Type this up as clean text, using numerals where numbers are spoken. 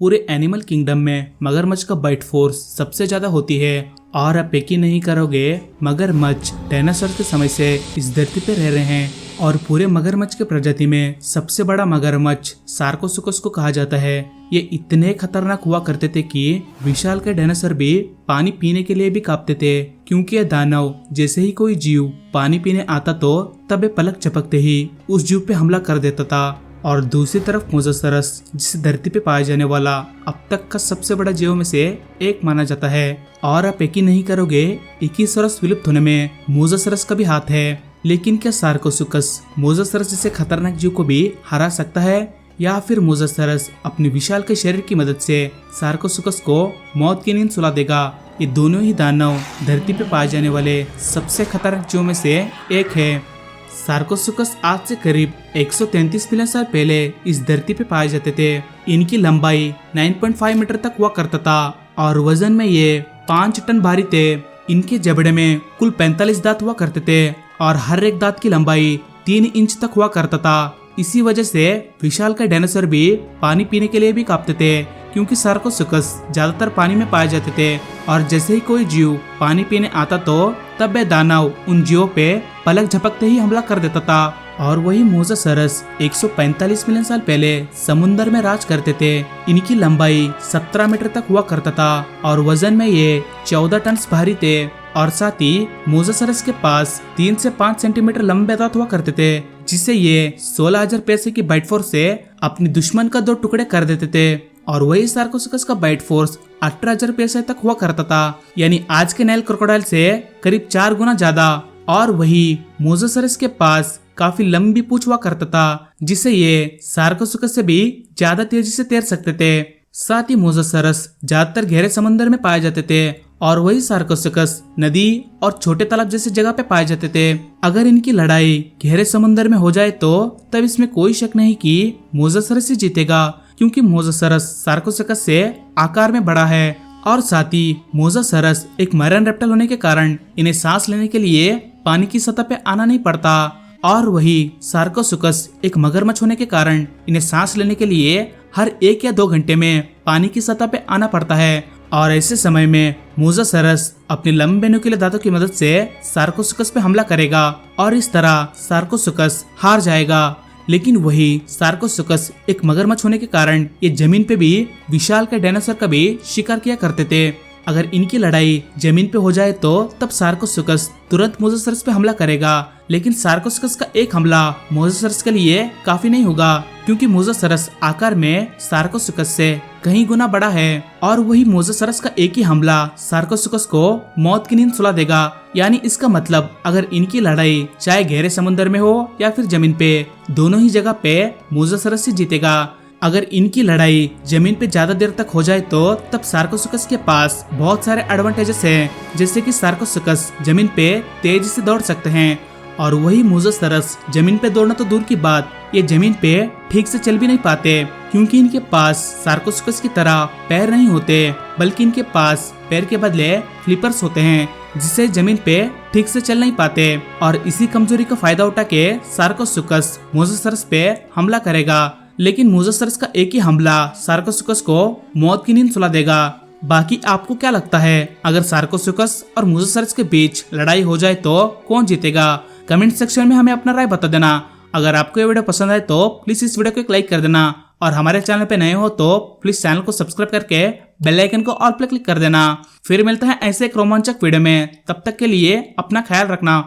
पूरे animal kingdom में मगरमच्छ का बाइट फोर्स सबसे ज्यादा होती है। और आप यकीन नहीं करोगे, मगरमच्छ डायनासोर के समय से इस धरती पे रह रहे हैं और पूरे मगरमच्छ के प्रजाति में सबसे बड़ा मगरमच्छ सार्कोसुकस को कहा जाता है। ये इतने खतरनाक हुआ करते थे कि विशाल के डायनासोर भी पानी पीने के लिए भी कांपते थे, क्योंकि ये दानव जैसे ही कोई जीव पानी पीने आता तो तब ये पलक झपकते ही उस जीव पे हमला कर देता था। और दूसरी तरफ मोसासरस, जिसे धरती पे पाया जाने वाला अब तक का सबसे बड़ा जीवों में से एक माना जाता है। और आप यकीन नहीं करोगे, इकिसोरस विलुप्त होने में मोसासरस का भी हाथ है। लेकिन क्या सार्कोसुकस मोसासरस जैसे खतरनाक जीव को भी हरा सकता है, या फिर मोसासरस अपने विशाल के शरीर की मदद से सार्कोसुकस को मौत की नींद सुला देगा? ये दोनों ही दानव धरती पे पाए जाने वाले सबसे खतरनाक जीवों में से एक है। सार्कोसुकस आज से करीब 133 मिलियन साल पहले इस धरती पे पाए जाते थे। इनकी लंबाई 9.5 मीटर तक हुआ करता था और वजन में ये 5 टन भारी थे। इनके जबड़े में कुल 45 दांत हुआ करते थे और हर एक दांत की लंबाई 3 इंच तक हुआ करता था। इसी वजह से विशाल के डायनासोर भी पानी पीने के लिए भी कांपते थे, क्योंकि सार्कोसुकस ज्यादातर पानी में पाए जाते थे। और जैसे ही कोई जीव पानी पीने आता तो तब वह दानव उन जीवों पे पलक झपकते ही हमला कर देता था। और वही मोसासरस 145 मिलियन साल पहले समुद्र में राज करते थे। इनकी लंबाई 17 मीटर तक हुआ करता था और वजन में ये 14 टन भारी थे। और साथ ही मोसासरस के पास 3 से 5 सेंटीमीटर लंबे दांत हुआ करते थे, जिससे ये 16,000 पैसे की बाइट फोर्स से अपने दुश्मन का 2 टुकड़े कर देते थे। और वही सार्कोसुकस का बाइट फोर्स 18,000 पैसे तक हुआ करता था, यानी आज के नाइल क्रोकोडाइल से करीब 4 गुना ज्यादा। और वही मोसासरस के पास काफी लंबी पूंछ हुआ करता था, जिससे ये सार्कोसुकस से भी ज्यादा तेजी से तैर सकते थे। साथ ही मोसासरस ज्यादातर गहरे समुद्र में पाए जाते थे और वही सार्कोसुकस नदी और छोटे तालाब जैसी जगह पे पाए जाते थे। अगर इनकी लड़ाई गहरे समुद्र में हो जाए तो तब इसमें कोई शक नहीं कि मोसासरस ही जीतेगा, क्योंकि मोसासरस सार्कोसुकस से आकार में बड़ा है। और साथ ही मोसासरस एक मैरीन रेप्टाइल होने के कारण इन्हें सांस लेने के लिए पानी की सतह पे आना नहीं पड़ता। और वही सार्कोसुकस एक मगरमच्छ होने के कारण इन्हें सांस लेने के लिए हर 1 या 2 घंटे में पानी की सतह पे आना पड़ता है। और ऐसे समय में मोसासरस अपने लंबे नुकीले दांतों की मदद से सार्कोसुकस पे हमला करेगा और इस तरह सार्कोसुकस हार जाएगा। लेकिन वही सार्कोसुकस एक मगरमच्छ होने के कारण ये जमीन पे भी विशाल के डायनासोर का भी शिकार किया करते थे। अगर इनकी लड़ाई जमीन पे हो जाए तो तब सार्कोसुकस तुरंत मोसासरस पे हमला करेगा। लेकिन सार्कोसुकस का एक हमला मोसासरस के लिए काफी नहीं होगा, क्योंकि मोसासरस आकार में सार्कोसुकस से कहीं गुना बड़ा है। और वही मोसासरस का एक ही हमला सार्कोसुकस को मौत की नींद सुला देगा। यानी इसका मतलब अगर इनकी लड़ाई चाहे गहरे समुद्र में हो या फिर जमीन पे, दोनों ही जगह पे मोसासरस ही जीतेगा। अगर इनकी लड़ाई जमीन पे ज्यादा देर तक हो जाए तो तब सार्कोसुकस के पास बहुत सारे एडवांटेजेस हैं, जैसे कि सार्कोसुकस जमीन पे तेजी से दौड़ सकते हैं और वही मोसासरस जमीन पे दौड़ना तो दूर की बात, ये जमीन पे ठीक से चल भी नहीं पाते, क्योंकि इनके पास सार्कोसुकस की तरह पैर नहीं होते, बल्कि इनके पास पैर के बदले फ्लिपर्स होते हैं, जिससे जमीन पे ठीक से चल नहीं पाते। और इसी कमजोरी का फायदा उठा के सार्कोसुकस मोसासरस पे हमला करेगा। लेकिन मोसासरस का एक ही हमला सार्कोसुकस को मौत की नींद सुला देगा। बाकी आपको क्या लगता है, अगर सार्कोसुकस और मोसासरस के बीच लड़ाई हो जाए तो कौन जीतेगा? कमेंट सेक्शन में हमें अपना राय बता देना। अगर आपको ये वीडियो पसंद आए तो प्लीज इस वीडियो को एक लाइक कर देना और हमारे चैनल पे नए हो तो प्लीज चैनल को सब्सक्राइब करके बेल आइकन को ऑल पे क्लिक कर देना। फिर मिलता है ऐसे एक रोमांचक वीडियो में, तब तक के लिए अपना ख्याल रखना।